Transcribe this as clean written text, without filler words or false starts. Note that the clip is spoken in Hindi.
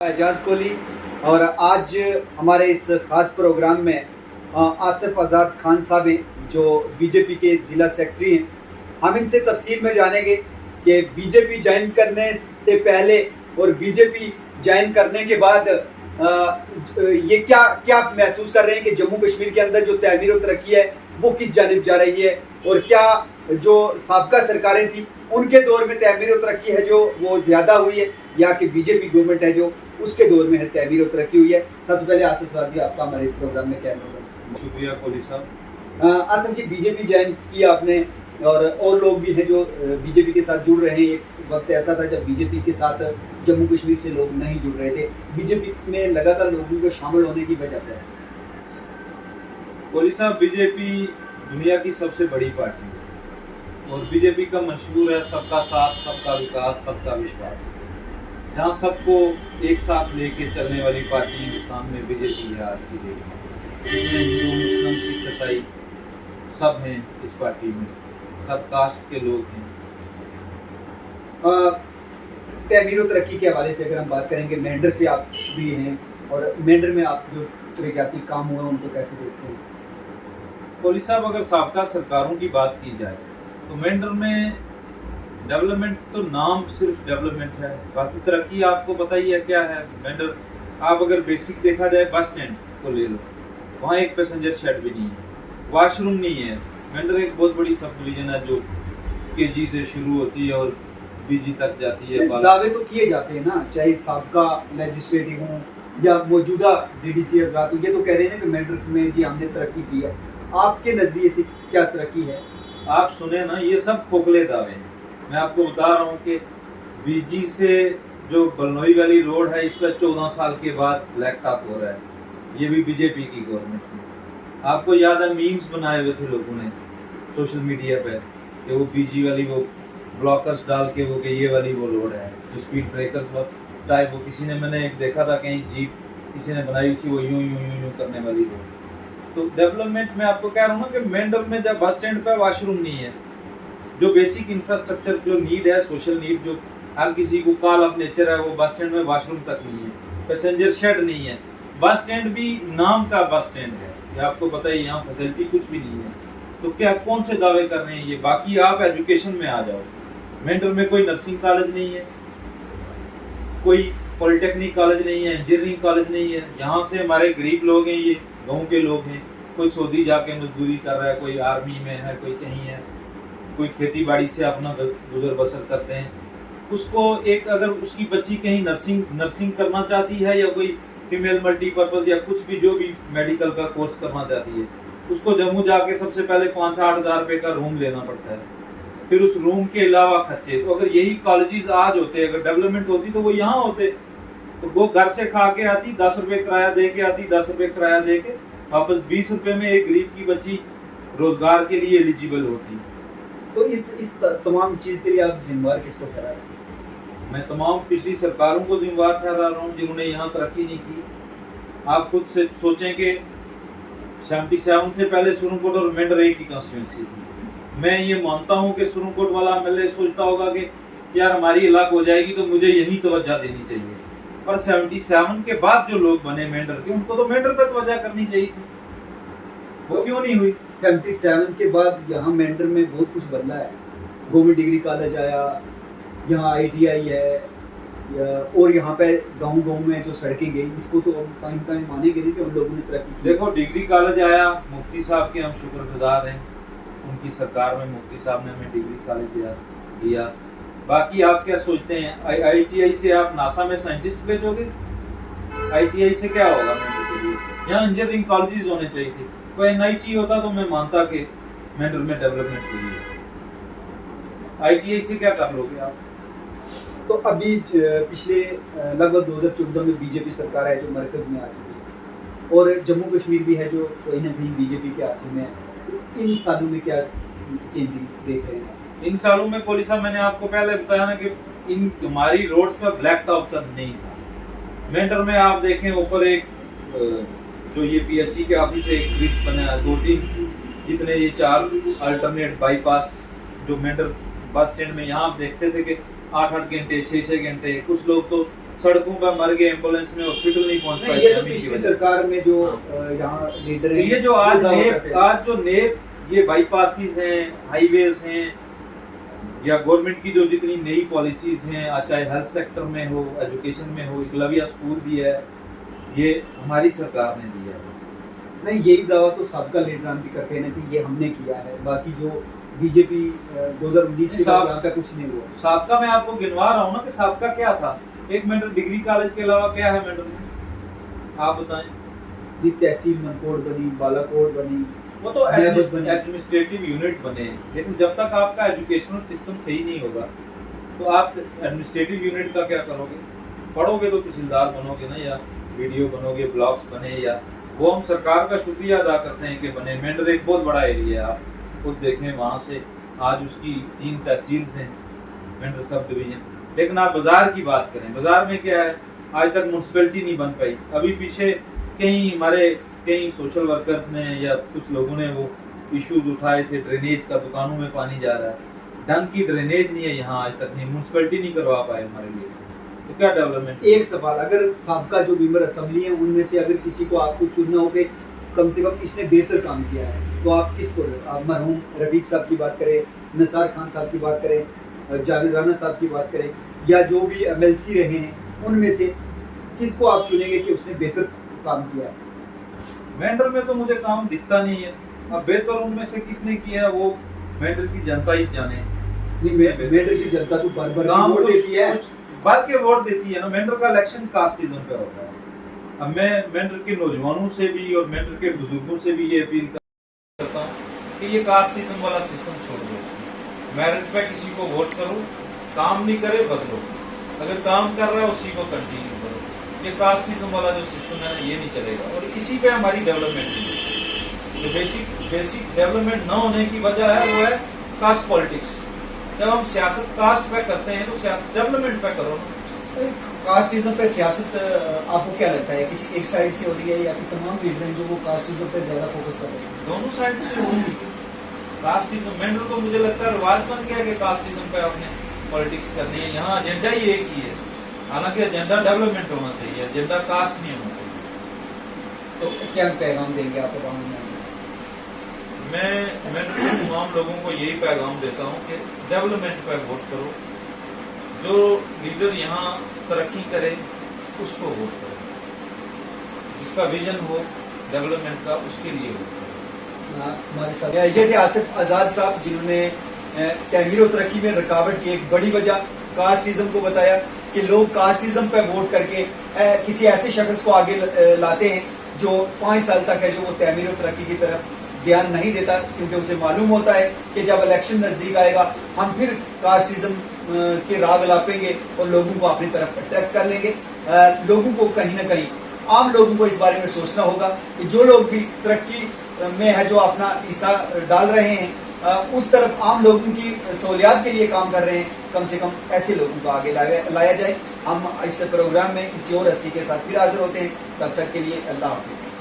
एजाज कोहली। और आज हमारे इस खास प्रोग्राम में आसिफ आज़ाद खान साहब हैं जो बीजेपी के ज़िला सेक्रेटरी हैं। हम इनसे तफसील में जानेंगे कि बीजेपी ज्वाइन करने से पहले और बीजेपी ज्वाइन करने के बाद ये क्या क्या महसूस कर रहे हैं कि जम्मू कश्मीर के अंदर जो तहमीर और तरक्की है वो किस जानिब जा रही है, और क्या जो साबका सरकारें थी उनके दौर में तहमीर और तरक्की है जो वो ज़्यादा हुई है, या कि बीजेपी गवर्नमेंट है जो उसके दौर में है तहमीर और तरक्की हुई है। सबसे पहले आसिफ साहब जी, आपका हमारे इस प्रोग्राम में क्या होगा? शुक्रिया कोहली साहब। आसिफ जी, बीजेपी ज्वाइन किया आपने और लोग भी हैं जो बीजेपी के साथ जुड़ रहे हैं। एक वक्त ऐसा था जब बीजेपी के साथ जम्मू कश्मीर से लोग नहीं जुड़ रहे थे। बीजेपी में लगातार लोगों के शामिल होने की वजह क्या है? कोहली साहब, बीजेपी दुनिया की सबसे बड़ी पार्टी है और बीजेपी का मंशूर है सबका साथ, सबका विकास, सबका विश्वास। जहाँ सबको एक साथ लेके चलने वाली पार्टी हिंदुस्तान में बीजेपी है आज की डेट में। इसमें हिंदू, मुस्लिम, सिख, ईसाई सब हैं इस पार्टी में, सब कास्ट के लोग हैं। तहमीर और तरक्की के हवाले से अगर हम बात करेंगे, मेंढर से आप भी हैं और मेंढर में आप जो तरक्याती काम हुए उनको कैसे देखते हैं? कोहली साहब, अगर साबका सरकारों की बात की जाए तो मेंढर में डेवलपमेंट तो नाम सिर्फ डेवलपमेंट है, बाकी तरक्की आपको पता ही है क्या है। मेंढर आप अगर बेसिक देखा जाए, बस स्टैंड को ले लो, वहाँ एक पैसेंजर शेड भी नहीं है, वॉशरूम नहीं है। मेंढर एक बहुत बड़ी सब डिवीजन है जो केजी से शुरू होती है और बीजी तक जाती है। दावे तो किए जाते हैं ना, चाहे साबका लेजिस्लेटिव हो या मौजूदा डीडीसी हजरात हो, ये तो कह रहे हैं कि मेंढर में जी हमने तरक्की की है। आपके नज़रिए से क्या तरक्की है? आप सुने ना, ये सब खोखले दावे हैं। मैं आपको बता रहा हूँ कि बीजी से जो बलनोई वाली रोड है, इस पर 14 साल के बाद ब्लैक टॉप हो रहा है। ये भी बीजेपी की गवर्नमेंट में। आपको याद है, मीम्स बनाए हुए थे लोगों ने सोशल मीडिया पे कि वो बीजी वाली वो ब्लॉकर्स डाल के वो कि ये वाली वो रोड है जो स्पीड ब्रेकर्स टाइप, वो किसी ने, मैंने एक देखा था कहीं जीप किसी ने बनाई थी, वो यूं यूं यूं यूं करने वाली रोड। तो डेवलपमेंट में आपको कह रहा हूँ ना कि मेंढर में जब बस स्टैंड पे वॉशरूम नहीं है, जो बेसिक इंफ्रास्ट्रक्चर जो नीड है, सोशल नीड जो हर किसी को कॉल ऑफ नेचर है, वो बस स्टैंड में वॉशरूम तक नहीं है, पैसेंजर शेड नहीं है। बस स्टैंड भी नाम का बस स्टैंड है, ये आपको पता है, यहाँ फैसिलिटी कुछ भी नहीं है। तो क्या कौन से दावे कर रहे हैं ये? बाकी आप एजुकेशन में आ जाओ, मेंढर में कोई नर्सिंग कॉलेज नहीं है, कोई पॉलिटेक्निक कॉलेज नहीं है, इंजीनियरिंग कॉलेज नहीं है। यहाँ से हमारे गरीब लोग हैं, ये गाँव के लोग हैं, कोई सऊदी जाके मजदूरी कर रहा है, कोई आर्मी में है, कोई कहीं है, कोई खेती बाड़ी से अपना गुजर बसर करते हैं। उसको एक, अगर उसकी बच्ची कहीं नर्सिंग करना चाहती है या कोई फीमेल मल्टीपर्पज़ या कुछ भी जो भी मेडिकल का कोर्स करना चाहती है, उसको जम्मू जाके सबसे पहले 5-8 हज़ार रुपये का रूम लेना पड़ता है, फिर उस रूम के अलावा खर्चे। तो अगर यही कॉलेजेस आज होते, अगर डेवलपमेंट होती तो वो यहाँ होते, तो वो घर से खा के आती, 10 रुपये किराया दे के आती, 10 रुपये किराया दे के वापस 20 रुपये में एक गरीब की बच्ची रोजगार के लिए एलिजिबल होती। तो इस तमाम चीज़ के लिए आप जिम्मेवार किसको ठहरा रहे हैं? मैं तमाम पिछली सरकारों को जिम्मेवार ठहरा रहा हूँ जिन्होंने यहाँ तरक्की नहीं की। आप खुद से सोचें कि 77 से पहले सुरनकोट और मेंढर एक ही कॉन्स्टिट्यूंसी थी। मैं ये मानता हूँ कि सुरनकोट वाला एमएलए सोचता होगा कि यार हमारी अलग हो जाएगी तो मुझे यही तवज्जो देनी चाहिए, पर 77 के बाद जो लोग बने मेंढर के, उनको तो मेंढर पे तवज्जो करनी चाहिए थी। वो क्यों नहीं हुई? 77 के बाद यहाँ मेंढर में बहुत कुछ बदला है। गवर्नमेंट डिग्री कॉलेज आया, यहाँ ITI है, और यहाँ पे गांव में जो सड़कें गई, इसको तो हम टाइम मानेंगे नहीं कि उन लोगों ने तरक्की की। देखो, डिग्री कॉलेज आया, मुफ्ती साहब के हम शुक्रगुजार हैं, उनकी सरकार में मुफ्ती साहब ने हमें डिग्री कॉलेज दिया। बाकी आप क्या सोचते हैं, ITI से आप नासा में साइंटिस्ट भेजोगे? ITI से क्या होगा मेंढर के लिए? यहाँ इंजीनियरिंग कॉलेजेस होने चाहिए थे। कोई NIT होता तो मैं मानता कि मेंढर में डेवलपमेंट हुई है। ITI से क्या कर लोगे आप? तो अभी पिछले लगभग 2014 में बीजेपी सरकार है जो मरकज़ में आ चुकी है, और जम्मू कश्मीर भी है जो कहीं ना कहीं बीजेपी के हाथों में है। इन सालों में क्या चेंजिंग देख रहे हैं? इन सालों में कोहली साहब, मैंने आपको पहले बताया ना कि इन हमारी रोड्स पर ब्लैक टॉप तक नहीं था। मेंढर में आप देखें, ऊपर एक जो ये PHE के ऑफिस से एक ब्रिज बना है, 2-3 जितने ये 4 अल्टरनेट बाईपास जो मेंढर बस स्टैंड में, यहाँ आप देखते थे कि 8-8 घंटे 6-6 घंटे, कुछ लोग तो सड़कों पर मर गए, एम्बुलेंस में हॉस्पिटल नहीं पहुंच नहीं, पाए ये तो जमीन की पिछली वजह से। सरकार में जो हाँ। यहाँ लीडर तो हैं, ये जो वो आज दावा नेप करते हैं। आज जो नेप ये बाईपासिस हैं, हाईवेज हैं, या गवर्नमेंट की जो जितनी नई पॉलिसीज हैं, चाहे हेल्थ सेक्टर में हो, एजुकेशन में हो, एकलव्य स्कूल दिया है, ये हमारी सरकार ने दिया है। नहीं, यही दावा तो सबका लीडरान भी करते हैं ना कि ये हमने किया है। बाकी जो बीजेपी 2019 के बाद यहाँ पे कुछ नहीं हुआ। साबका मैं आपको गिनवा रहा हूँ ना कि साबका क्या था। एक मेंढर डिग्री कॉलेज के अलावा क्या है मेंढर में, आप बताएं। ये तहसील मनकोट बनी, बालाकोट बनी, वो तो नैबस बनी। एडमिनिस्ट्रेटिव यूनिट बने, लेकिन जब तक आपका एजुकेशनल सिस्टम सही नहीं होगा तो आप एडमिनिस्ट्रेटिव यूनिट का क्या करोगे? पढ़ोगे तो तहसीलदार बनोगे ना, या वीडियो बनोगे, ब्लॉग्स बने, या वो हम सरकार का शुक्रिया अदा करते हैं कि बने। मेंढर एक बहुत बड़ा एरिया है, आप खुद देखें, वहाँ से आज उसकी 3 तहसील हैं, मेंढर सब डिवीजन। लेकिन आप बाजार की बात करें, बाजार में क्या है, आज तक म्यूनसिपैलिटी नहीं बन पाई। अभी पीछे कई सोशल वर्कर्स ने या कुछ लोगों ने वो इश्यूज उठाए थे, ड्रेनेज का, दुकानों में पानी जा रहा है, ढंग की ड्रेनेज नहीं है यहाँ, आज तक नहीं, म्यूनसिपैलिटी नहीं करवा पाए हमारे लिए। तो क्या डेवलपमेंट? एक सवाल, अगर सबका जो मेंबर असेंबली है उनमें से अगर किसी को आपको चुनना हो कि कम से कम इसने बेहतर काम किया है, तो आप किसको? आप मरहूम रफीक साहब की बात करें, निसार खान साहब की बात करें, जावेद राना साहब की बात करें, या जो भी MLC रहे हैं, उनमें से किसको आप चुनेंगे कि उसने बेहतर काम किया है? मेंढर में तो मुझे काम दिखता नहीं है। अब बेहतर उनमें से किसने किया है वो मेंढर की जनता ही जाने। मेंढर की जनता तो बार-बार काम वोट कुछ देती है। कुछ भर के वोट देती है ना। मेंढर का इलेक्शन कास्टिज्म पे होता है। अब मैं मेंढर के नौजवानों से भी और मेंढर के बुजुर्गों से भी ये अपील करता हूँ कि ये कास्टिज्म वाला सिस्टम छोड़ दो। मेरिट पे किसी को वोट करो, काम नहीं करे बदलो, अगर काम कर रहा है उसी को कंटिन्यू करो। ये कास्टिज्म वाला जो सिस्टम है ना, ये नहीं चलेगा, और इसी पे हमारी डेवलपमेंट नहीं है। जो बेसिक डेवलपमेंट न होने की वजह है वो है कास्ट पॉलिटिक्स। जब हम सियासत कास्ट पे करते हैं तो सियासत डेवलपमेंट पे करो ना। कास्टिज्म पे सियासत आपको क्या लगता है किसी एक साइड से हो रही है, या फिर तमाम लीडर हैं जो वो कास्टिज्म पे ज्यादा फोकस कर रहे हैं? दोनों साइड से होगी कास्टिज्म। मेंढर तो मुझे लगता है रिवाज बन गया कि कास्टिज्म पे आपने पॉलिटिक्स करनी है। यहाँ एजेंडा ही एक ही है, हालांकि एजेंडा डेवलपमेंट होना चाहिए, एजेंडा कास्ट नहीं होना चाहिए। तो क्या पैगाम देंगे आप आवाम में? मैं तमाम लोगों को यही पैगाम देता हूँ कि डेवलपमेंट पर वोट करो। जो लीडर यहाँ तरक्की करे उसको वोट करो, जिसका विजन हो डेवलपमेंट का उसके लिए वोट करो। हमारे साथ ये थे आसिफ आजाद साहब, जिन्होंने तमीर और तरक्की में रुकावट की एक बड़ी वजह कास्टिज्म को बताया कि लोग कास्टिज्म पे वोट करके किसी ऐसे शख्स को आगे लाते हैं जो 5 साल तक है, जो वो तमीर और तरक्की की तरफ ध्यान नहीं देता, क्योंकि उसे मालूम होता है कि जब इलेक्शन नजदीक आएगा हम फिर कास्टिज्म के राग लापेंगे और लोगों को अपनी तरफ अट्रैक्ट कर लेंगे। लोगों को कहीं ना कहीं, आम लोगों को इस बारे में सोचना होगा कि जो लोग भी तरक्की में है, जो अपना हिस्सा डाल रहे हैं, उस तरफ आम लोगों की सहूलियात के लिए काम कर रहे हैं, कम से कम ऐसे लोगों को आगे लाया जाए। हम इस प्रोग्राम में किसी और हस्ती के साथ फिर हाजिर होते हैं, तब तक के लिए अल्लाह हाफिज़।